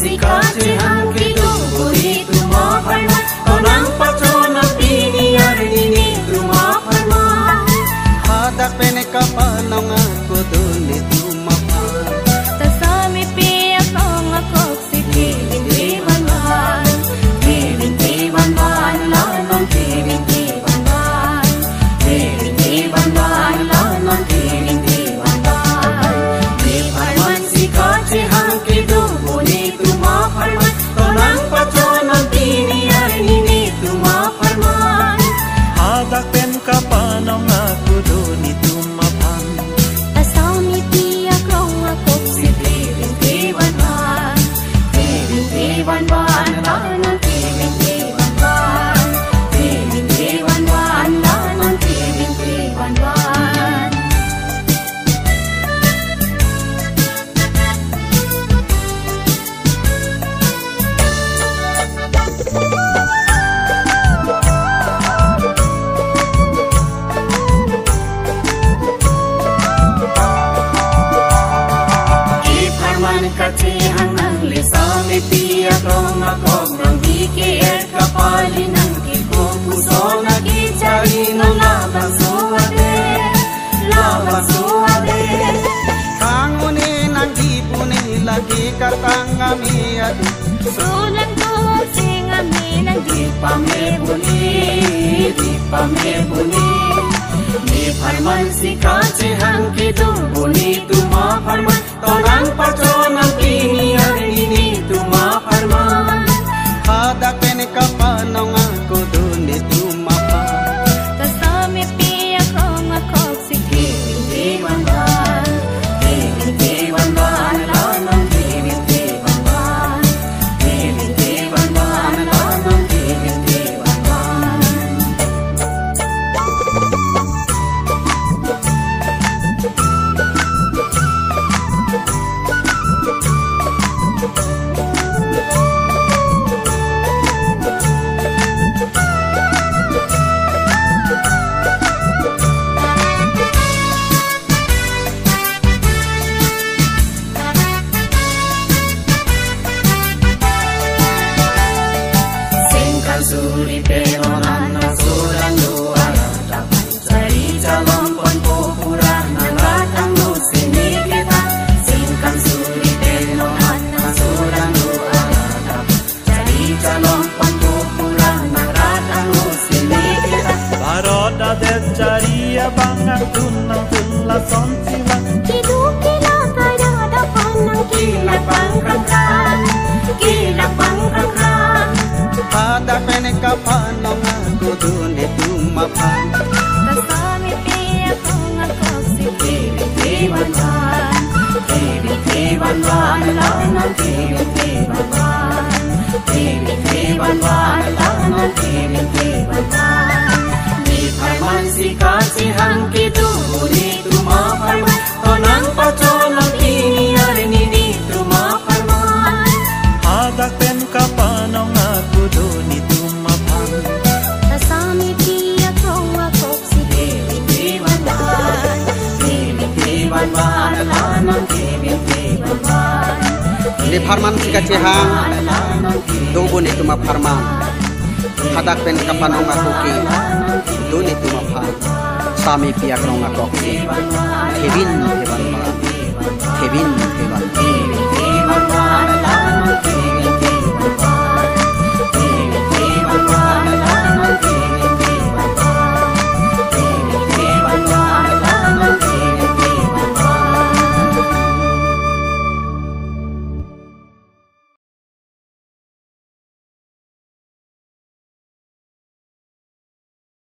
sikache hangki duburi tuma farman tonang pachona pini arnini tuma farman hadak pene kapanong ako duni tuma pan tasami piya kong ako si tiwan man lanon tiwan man lanon tiwan man di farman sikache hangki duburi tuma farman tonang pachona pini arnini tuma farman hadak pen kapanong ako duni tuma pan tasami piya kong ako si tiwan man lanon tiwan man lanon tiwan man kache hangang lesame piya krong ako nang hike er kapali nang kiko puso na kichari no labang suade kanguni nang ipuni lagi katangami adu sulang ko singami nang di pamebuni di farman sikache hangki dubuni tuma farman tonang pachona pini arnini tuma farman hadak pene kapanong ako duni tuma pan tasami piya kong ako si tiwan man lanon tiwan man lanon tiwan man suri pero nana surang luara dapat cari calon pon pura nalatang lu sini kita singkan suri pero nana surang luara dapat cari calon pon pura nalatang lu sini kita baroda de caria bangang tunang tunla sontilang kila kada panang kila pangkran hadak pene kapanong ako duni tuma pan tasami piya kong ako si tiwan man lanon tiwan man lanon tiwan man di farman sikache hangki duburi tuma farman tonang pachona pini arnini tuma farman hadak pen kapanong ako duni tuma pan tasami piya kong ako si tiwan man lanon tiwan man di farman sikache hang dubuni tuma farman hadak pen kapanong ako ki duni tuma pan sami piya krong ako ki Kevin